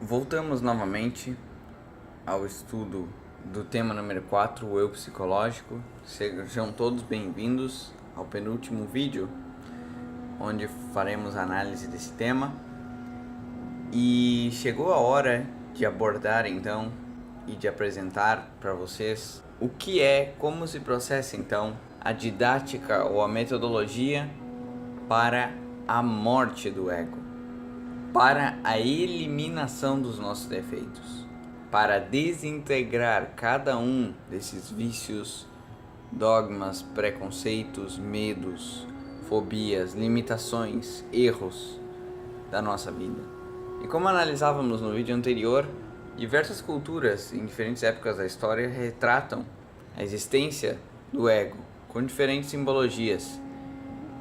Voltamos novamente ao estudo do tema número 4, o eu psicológico. Sejam todos bem-vindos ao penúltimo vídeo, onde faremos análise desse tema. E chegou a hora de abordar então e de apresentar para vocês o que é, como se processa então a didática ou a metodologia para a morte do ego, para a eliminação dos nossos defeitos, para desintegrar cada um desses vícios, dogmas, preconceitos, medos, fobias, limitações, erros da nossa vida. E como analisávamos no vídeo anterior, diversas culturas em diferentes épocas da história retratam a existência do ego com diferentes simbologias.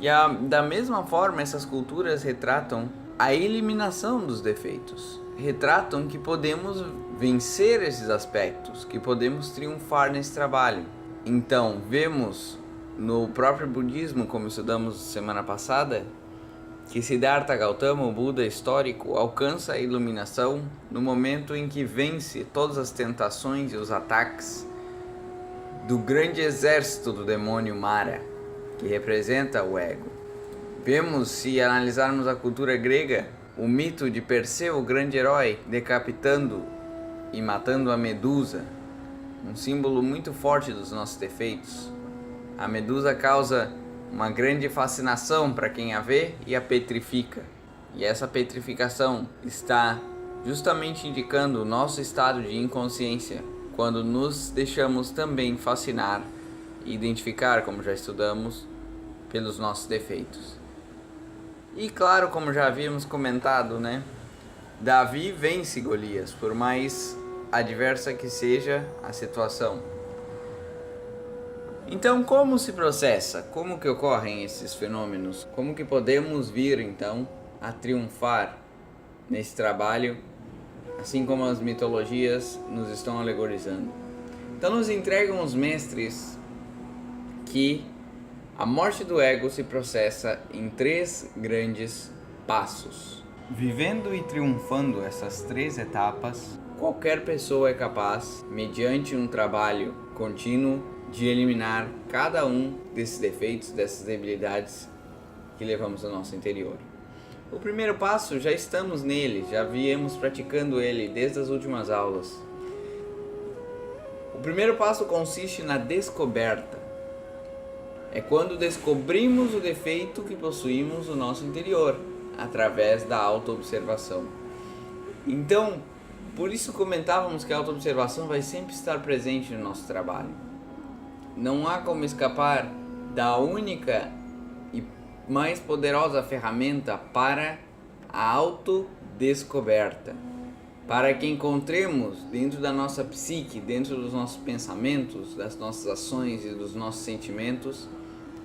E da mesma forma, essas culturas retratam a eliminação dos defeitos, retratam que podemos vencer esses aspectos, que podemos triunfar nesse trabalho. Então, vemos no próprio budismo, como estudamos semana passada, que Siddhartha Gautama, o Buda histórico, alcança a iluminação no momento em que vence todas as tentações e os ataques do grande exército do demônio Mara, que representa o ego. Vemos, se analisarmos a cultura grega, o mito de Perseu, o grande herói, decapitando e matando a Medusa, um símbolo muito forte dos nossos defeitos. A Medusa causa uma grande fascinação para quem a vê e a petrifica. E essa petrificação está justamente indicando o nosso estado de inconsciência, quando nos deixamos também fascinar e identificar, como já estudamos, pelos nossos defeitos. E claro, como já havíamos comentado, Davi vence Golias, por mais adversa que seja a situação. Então, como se processa? Como que ocorrem esses fenômenos? Como que podemos vir, então, a triunfar nesse trabalho, assim como as mitologias nos estão alegorizando? Então, nos entregam os mestres que a morte do ego se processa em 3 grandes passos. Vivendo e triunfando essas 3 etapas, qualquer pessoa é capaz, mediante um trabalho contínuo, de eliminar cada um desses defeitos, dessas debilidades que levamos ao nosso interior. O primeiro passo, já estamos nele, já viemos praticando ele desde as últimas aulas. O primeiro passo consiste na descoberta. É quando descobrimos o defeito que possuímos no nosso interior, através da autoobservação. Então, por isso comentávamos que a autoobservação vai sempre estar presente no nosso trabalho. Não há como escapar da única e mais poderosa ferramenta para a autodescoberta, para que encontremos dentro da nossa psique, dentro dos nossos pensamentos, das nossas ações e dos nossos sentimentos,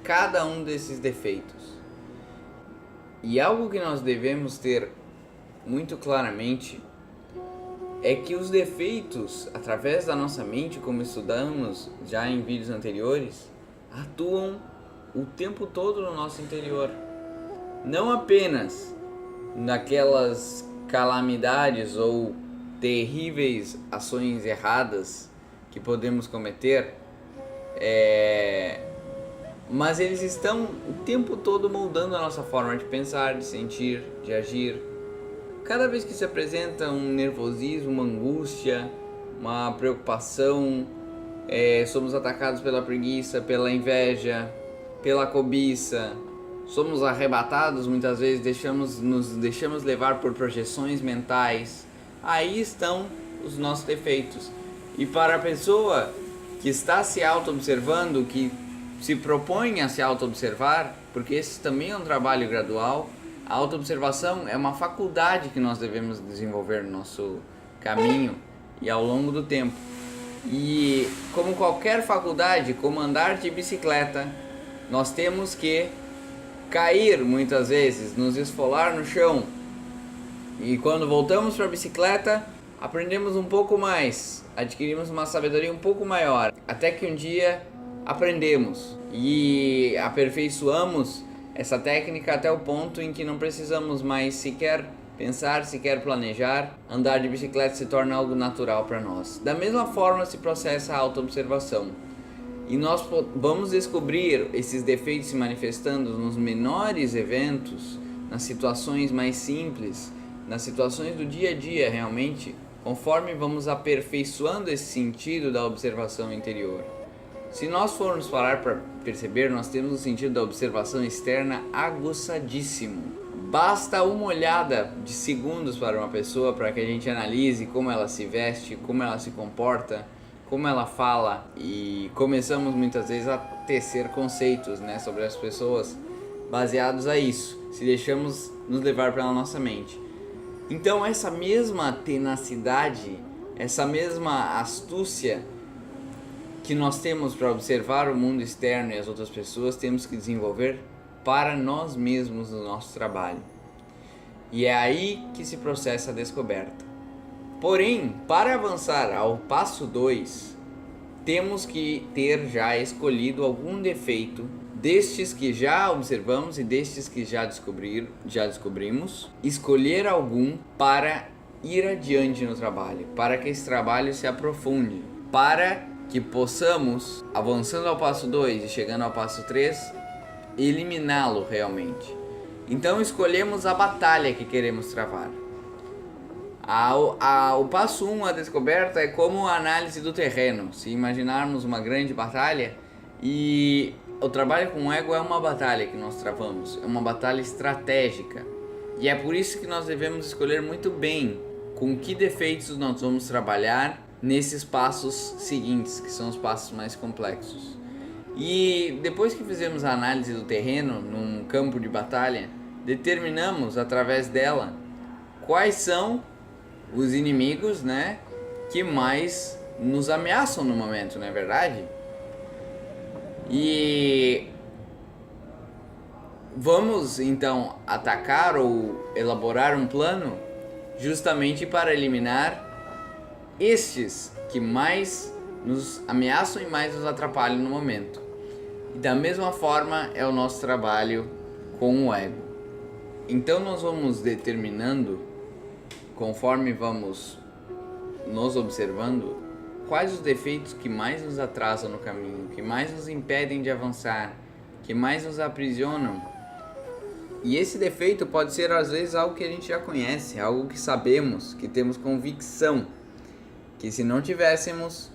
cada um desses defeitos. E algo que nós devemos ter muito claramente é que os defeitos, através da nossa mente, como estudamos já em vídeos anteriores, atuam o tempo todo no nosso interior. Não apenas naquelas calamidades ou terríveis ações erradas que podemos cometer, mas eles estão o tempo todo moldando a nossa forma de pensar, de sentir, de agir. Cada vez que se apresenta um nervosismo, uma angústia, uma preocupação, somos atacados pela preguiça, pela inveja, pela cobiça, somos arrebatados muitas vezes, nos deixamos levar por projeções mentais. Aí estão os nossos defeitos. E para a pessoa que está se auto-observando, que se propõe a se auto-observar, porque esse também é um trabalho gradual, a autoobservação é uma faculdade que nós devemos desenvolver no nosso caminho e ao longo do tempo. E como qualquer faculdade, como andar de bicicleta, nós temos que cair muitas vezes, nos esfolar no chão. E quando voltamos para a bicicleta, aprendemos um pouco mais, adquirimos uma sabedoria um pouco maior, até que um dia aprendemos e aperfeiçoamos essa técnica até o ponto em que não precisamos mais sequer pensar, sequer planejar, andar de bicicleta se torna algo natural para nós. Da mesma forma se processa a autoobservação. E nós vamos descobrir esses defeitos se manifestando nos menores eventos, nas situações mais simples, nas situações do dia a dia realmente, conforme vamos aperfeiçoando esse sentido da observação interior. Se nós formos parar para perceber, nós temos um sentido da observação externa aguçadíssimo. Basta uma olhada de segundos para uma pessoa para que a gente analise como ela se veste, como ela se comporta, como ela fala, e começamos muitas vezes a tecer conceitos, sobre as pessoas baseados a isso, se deixamos nos levar pela nossa mente. Então essa mesma tenacidade, essa mesma astúcia que nós temos para observar o mundo externo e as outras pessoas, temos que desenvolver para nós mesmos no nosso trabalho. E é aí que se processa a descoberta. Porém, para avançar ao passo 2, temos que ter já escolhido algum defeito destes que já observamos e destes que já descobrimos, escolher algum para ir adiante no trabalho, para que esse trabalho se aprofunde, para que possamos, avançando ao passo 2 e chegando ao passo 3, eliminá-lo realmente. Então escolhemos a batalha que queremos travar. O passo 1, a descoberta, é como a análise do terreno. Se imaginarmos uma grande batalha, e o trabalho com o ego é uma batalha que nós travamos, é uma batalha estratégica. E é por isso que nós devemos escolher muito bem com que defeitos nós vamos trabalhar nesses passos seguintes, que são os passos mais complexos. E depois que fizemos a análise do terreno num campo de batalha, determinamos através dela quais são os inimigos, que mais nos ameaçam no momento, não é verdade? E vamos então atacar ou elaborar um plano justamente para eliminar estes que mais nos ameaçam e mais nos atrapalham no momento. E da mesma forma é o nosso trabalho com o ego. Então nós vamos determinando, conforme vamos nos observando, quais os defeitos que mais nos atrasam no caminho, que mais nos impedem de avançar, que mais nos aprisionam. E esse defeito pode ser às vezes algo que a gente já conhece, algo que sabemos, que temos convicção, que se não tivéssemos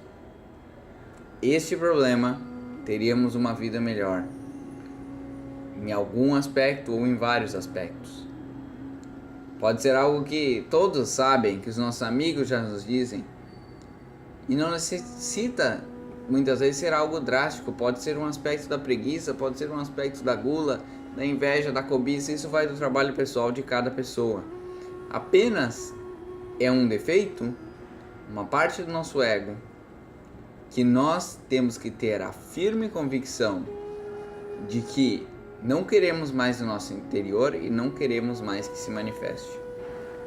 este problema, teríamos uma vida melhor, em algum aspecto ou em vários aspectos. Pode ser algo que todos sabem, que os nossos amigos já nos dizem, e não necessita muitas vezes ser algo drástico. Pode ser um aspecto da preguiça, pode ser um aspecto da gula, da inveja, da cobiça. Isso vai do trabalho pessoal de cada pessoa. Apenas é um defeito, uma parte do nosso ego, que nós temos que ter a firme convicção de que não queremos mais no nosso interior e não queremos mais que se manifeste.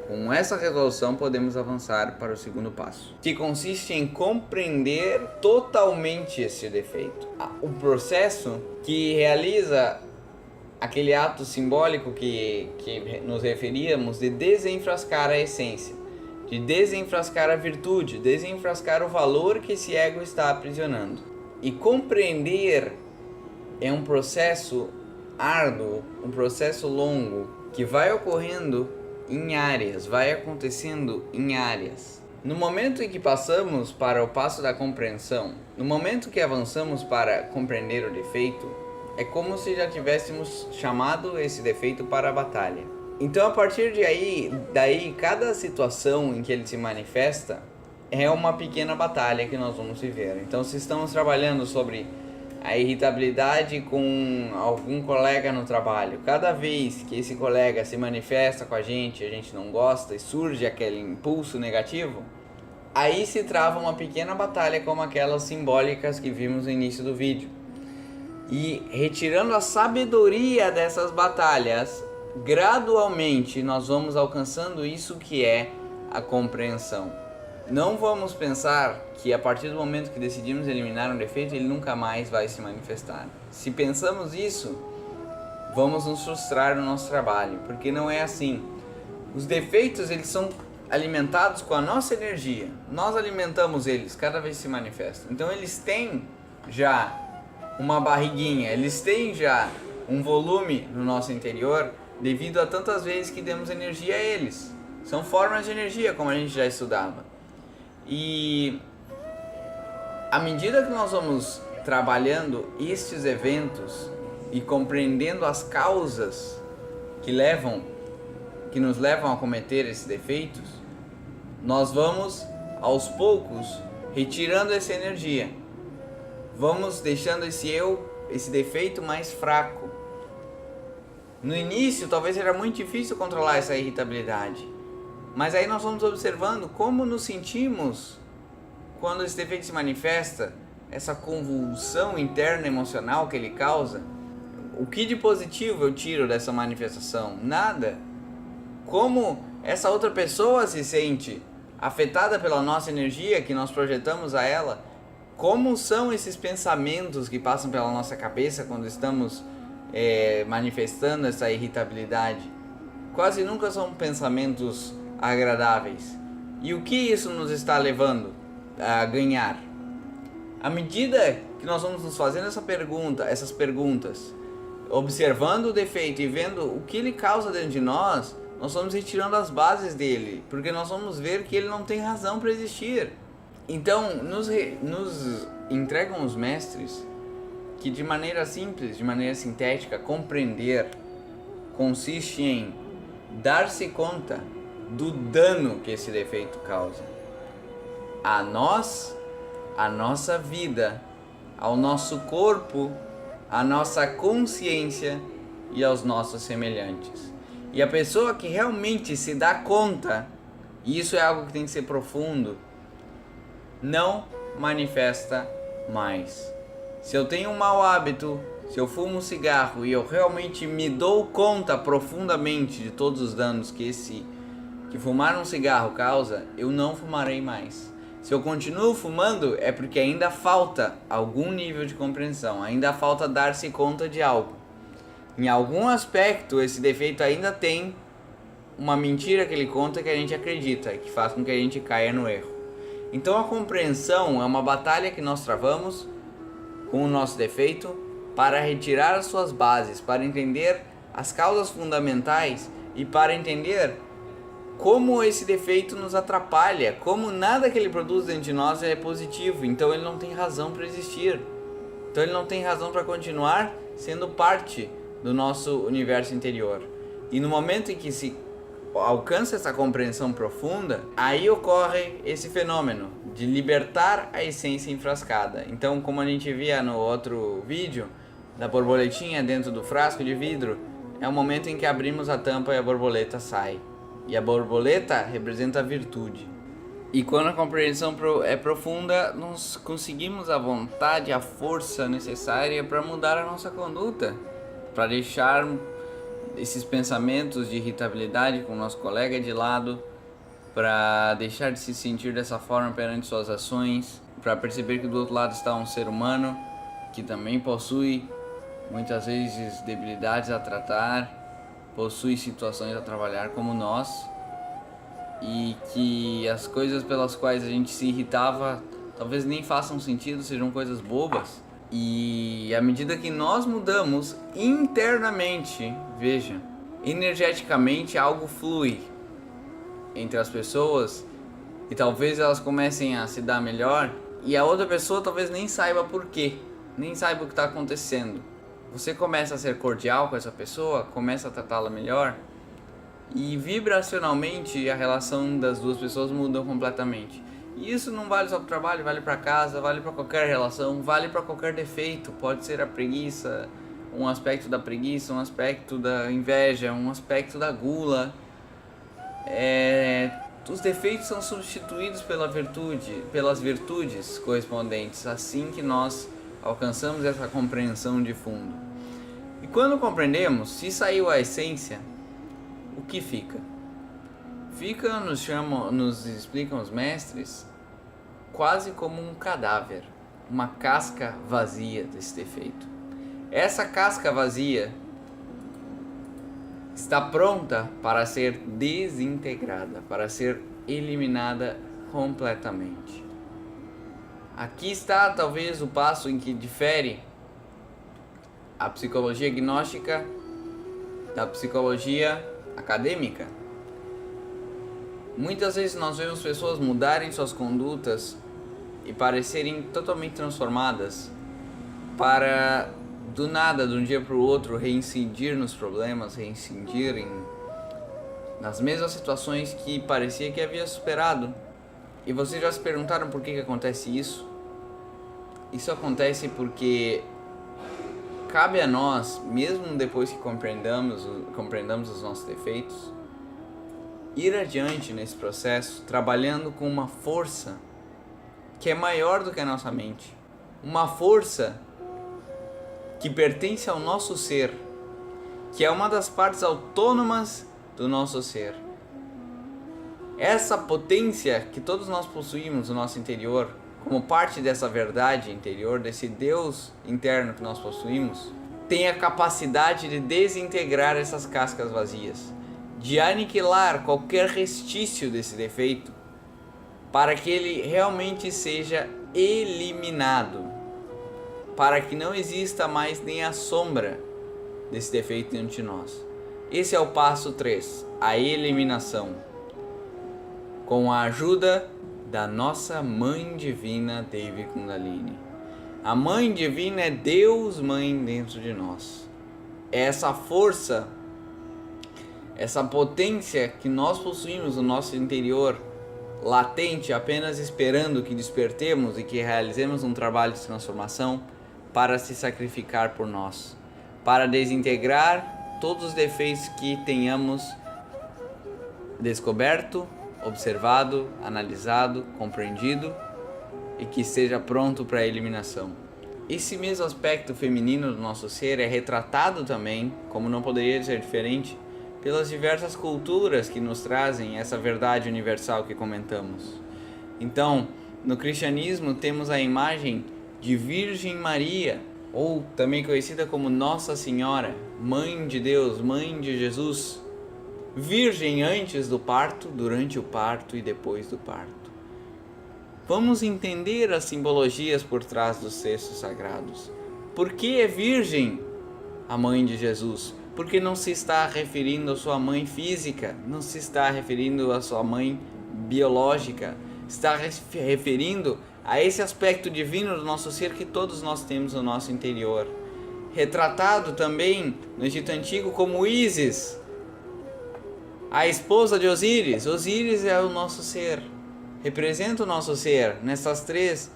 Com essa resolução podemos avançar para o segundo passo, que consiste em compreender totalmente esse defeito. O processo que realiza aquele ato simbólico que nos referíamos de desenfrascar a essência, de desenfrascar a virtude, desenfrascar o valor que esse ego está aprisionando. E compreender é um processo árduo, um processo longo, que vai ocorrendo em áreas, vai acontecendo em áreas. No momento em que passamos para o passo da compreensão, no momento que avançamos para compreender o defeito, é como se já tivéssemos chamado esse defeito para a batalha. Então, a partir daí, cada situação em que ele se manifesta é uma pequena batalha que nós vamos viver. Então, se estamos trabalhando sobre a irritabilidade com algum colega no trabalho, cada vez que esse colega se manifesta com a gente não gosta e surge aquele impulso negativo, aí se trava uma pequena batalha como aquelas simbólicas que vimos no início do vídeo. E retirando a sabedoria dessas batalhas, gradualmente nós vamos alcançando isso que é a compreensão. Não vamos pensar que a partir do momento que decidimos eliminar um defeito, ele nunca mais vai se manifestar. Se pensamos isso, vamos nos frustrar no nosso trabalho, porque não é assim. Os defeitos, eles são alimentados com a nossa energia. Nós alimentamos eles, cada vez se manifestam. Então eles têm já uma barriguinha, eles têm já um volume no nosso interior devido a tantas vezes que demos energia a eles. São formas de energia, como a gente já estudava. E à medida que nós vamos trabalhando estes eventos e compreendendo as causas que nos levam a cometer esses defeitos, nós vamos aos poucos retirando essa energia. Vamos deixando esse defeito mais fraco. No início talvez era muito difícil controlar essa irritabilidade, mas aí nós vamos observando como nos sentimos quando esse defeito se manifesta, essa convulsão interna emocional que ele causa. O que de positivo eu tiro dessa manifestação? Nada. Como essa outra pessoa se sente afetada pela nossa energia que nós projetamos a ela? Como são esses pensamentos que passam pela nossa cabeça quando estamos manifestando essa irritabilidade? Quase nunca são pensamentos agradáveis. E o que isso nos está levando a ganhar? À medida que nós vamos nos fazendo essas perguntas, observando o defeito e vendo o que ele causa dentro de nós vamos retirando as bases dele, porque nós vamos ver que ele não tem razão para existir. Então, nos entregam os mestres que de maneira simples, de maneira sintética, compreender consiste em dar-se conta do dano que esse defeito causa a nós, a nossa vida, ao nosso corpo, à nossa consciência e aos nossos semelhantes. E a pessoa que realmente se dá conta, e isso é algo que tem que ser profundo, não manifesta mais. Se eu tenho um mau hábito, se eu fumo um cigarro e eu realmente me dou conta profundamente de todos os danos que fumar um cigarro causa, eu não fumarei mais. Se eu continuo fumando, é porque ainda falta algum nível de compreensão, ainda falta dar-se conta de algo. Em algum aspecto, esse defeito ainda tem uma mentira que ele conta que a gente acredita, que faz com que a gente caia no erro. Então a compreensão é uma batalha que nós travamos com o nosso defeito para retirar as suas bases, para entender as causas fundamentais e para entender como esse defeito nos atrapalha, como nada que ele produz dentro de nós é positivo, então ele não tem razão para existir. Então ele não tem razão para continuar sendo parte do nosso universo interior. E no momento em que se alcança essa compreensão profunda, aí ocorre esse fenômeno de libertar a essência enfrascada. Então, como a gente via no outro vídeo da borboletinha dentro do frasco de vidro, é o momento em que abrimos a tampa e a borboleta sai. E a borboleta representa a virtude. E quando a compreensão é profunda, nós conseguimos a vontade, a força necessária para mudar a nossa conduta, para deixar esses pensamentos de irritabilidade com o nosso colega de lado, para deixar de se sentir dessa forma perante suas ações, para perceber que do outro lado está um ser humano que também possui muitas vezes debilidades a tratar, possui situações a trabalhar como nós, e que as coisas pelas quais a gente se irritava talvez nem façam sentido, sejam coisas bobas. E à medida que nós mudamos internamente, veja, energeticamente algo flui entre as pessoas e talvez elas comecem a se dar melhor e a outra pessoa talvez nem saiba por quê, nem saiba o que está acontecendo. Você começa a ser cordial com essa pessoa, começa a tratá-la melhor e vibracionalmente a relação das duas pessoas muda completamente. E isso não vale só para o trabalho, vale para casa, vale para qualquer relação, vale para qualquer defeito. Pode ser a preguiça, um aspecto da preguiça, um aspecto da inveja, um aspecto da gula. Os defeitos são substituídos pelas virtudes correspondentes, assim que nós alcançamos essa compreensão de fundo. E quando compreendemos, se saiu a essência, o que fica? Nos explicam os mestres, quase como um cadáver, uma casca vazia desse defeito. Essa casca vazia está pronta para ser desintegrada, para ser eliminada completamente. Aqui está talvez o passo em que difere a psicologia gnóstica da psicologia acadêmica. Muitas vezes nós vemos pessoas mudarem suas condutas e parecerem totalmente transformadas para, do nada, de um dia para o outro, reincidir nos problemas, reincidir nas mesmas situações que parecia que havia superado. E vocês já se perguntaram por que acontece isso? Isso acontece porque cabe a nós, mesmo depois que compreendamos os nossos defeitos, ir adiante nesse processo, trabalhando com uma força que é maior do que a nossa mente. Uma força que pertence ao nosso ser, que é uma das partes autônomas do nosso ser. Essa potência que todos nós possuímos no nosso interior, como parte dessa verdade interior, desse Deus interno que nós possuímos, tem a capacidade de desintegrar essas cascas vazias, de aniquilar qualquer restício desse defeito, para que ele realmente seja eliminado, para que não exista mais nem a sombra desse defeito dentro de nós. Esse é o passo 3, a eliminação, com a ajuda da nossa Mãe Divina, Devi Kundalini. A Mãe Divina é Deus Mãe dentro de nós. É essa força, essa potência que nós possuímos no nosso interior, latente, apenas esperando que despertemos e que realizemos um trabalho de transformação para se sacrificar por nós, para desintegrar todos os defeitos que tenhamos descoberto, observado, analisado, compreendido e que esteja pronto para a eliminação. Esse mesmo aspecto feminino do nosso ser é retratado também, como não poderia ser diferente, pelas diversas culturas que nos trazem essa verdade universal que comentamos. Então, no cristianismo temos a imagem de Virgem Maria, ou também conhecida como Nossa Senhora, Mãe de Deus, Mãe de Jesus, virgem antes do parto, durante o parto e depois do parto. Vamos entender as simbologias por trás dos textos sagrados. Por que é virgem a Mãe de Jesus? Porque não se está referindo à sua mãe física, não se está referindo à sua mãe biológica, está referindo a esse aspecto divino do nosso ser que todos nós temos no nosso interior. Retratado também no Egito Antigo como Ísis, a esposa de Osíris. Osíris é o nosso ser, representa o nosso ser nessas 3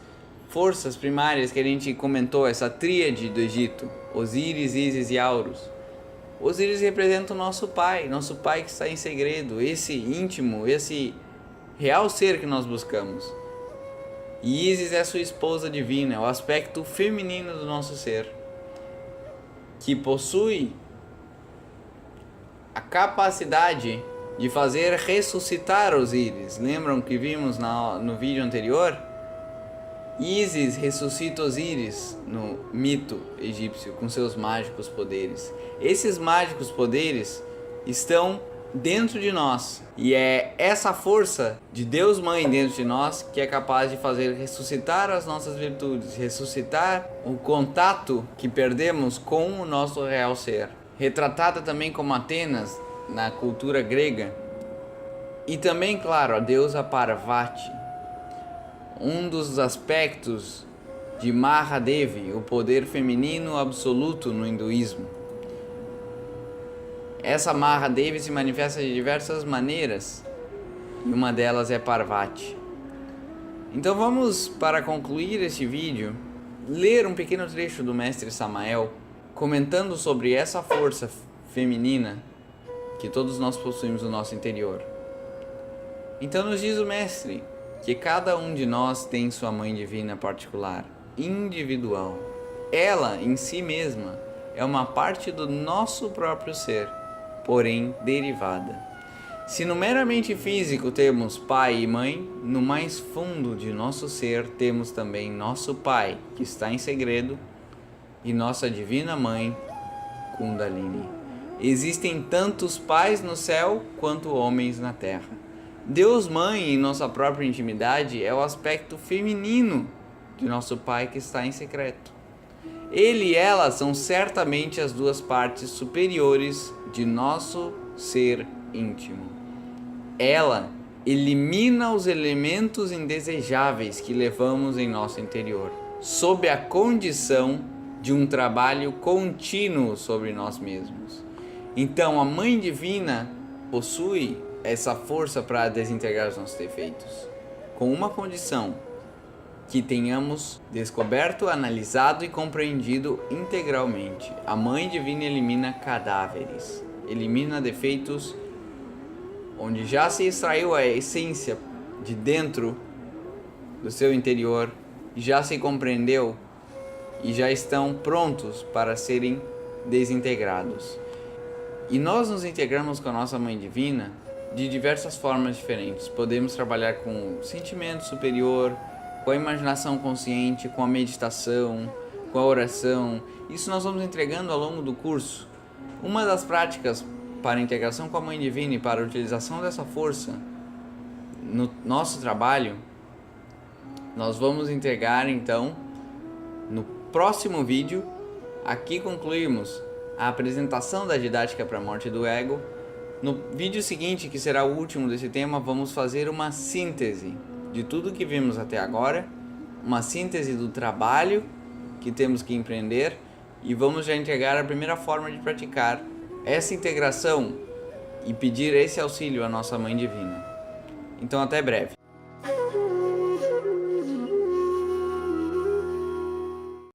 forças primárias que a gente comentou, essa tríade do Egito: Osíris, Ísis e Horus. Osíris representa o nosso pai que está em segredo, esse íntimo, esse real ser que nós buscamos. E Ísis é sua esposa divina, o aspecto feminino do nosso ser, que possui a capacidade de fazer ressuscitar Osíris. Lembram que vimos no vídeo anterior? Ísis ressuscita Osíris no mito egípcio com seus mágicos poderes. Esses mágicos poderes estão dentro de nós, e é essa força de Deus Mãe dentro de nós que é capaz de fazer ressuscitar as nossas virtudes, ressuscitar o contato que perdemos com o nosso real ser. Retratada também como Atenas na cultura grega, e também, claro, a deusa Parvati, um dos aspectos de Mahadevi, o poder feminino absoluto no hinduísmo. Essa Mahadevi se manifesta de diversas maneiras, e uma delas é Parvati. Então vamos, para concluir este vídeo, ler um pequeno trecho do mestre Samael, comentando sobre essa força feminina que todos nós possuímos no nosso interior. Então nos diz o mestre que cada um de nós tem sua mãe divina particular, individual. Ela, em si mesma, é uma parte do nosso próprio ser, porém derivada. Se no meramente físico temos pai e mãe, no mais fundo de nosso ser temos também nosso pai, que está em segredo, e nossa divina mãe, Kundalini. Existem tantos pais no céu quanto homens na terra. Deus Mãe, em nossa própria intimidade, é o aspecto feminino de nosso Pai que está em secreto. Ele e ela são certamente as duas partes superiores de nosso ser íntimo. Ela elimina os elementos indesejáveis que levamos em nosso interior, sob a condição de um trabalho contínuo sobre nós mesmos. Então, a Mãe Divina possui essa força para desintegrar os nossos defeitos, com uma condição: que tenhamos descoberto, analisado e compreendido integralmente. A Mãe Divina elimina cadáveres, elimina defeitos onde já se extraiu a essência de dentro do seu interior, já se compreendeu e já estão prontos para serem desintegrados. E nós nos integramos com a nossa Mãe Divina de diversas formas diferentes. Podemos trabalhar com o sentimento superior, com a imaginação consciente, com a meditação, com a oração. Isso nós vamos entregando ao longo do curso. Uma das práticas para a integração com a Mãe Divina e para a utilização dessa força no nosso trabalho, nós vamos entregar então no próximo vídeo. Aqui concluímos a apresentação da didática para a morte do ego. No vídeo seguinte, que será o último desse tema, vamos fazer uma síntese de tudo que vimos até agora, uma síntese do trabalho que temos que empreender, e vamos já entregar a primeira forma de praticar essa integração e pedir esse auxílio à nossa Mãe Divina. Então, até breve.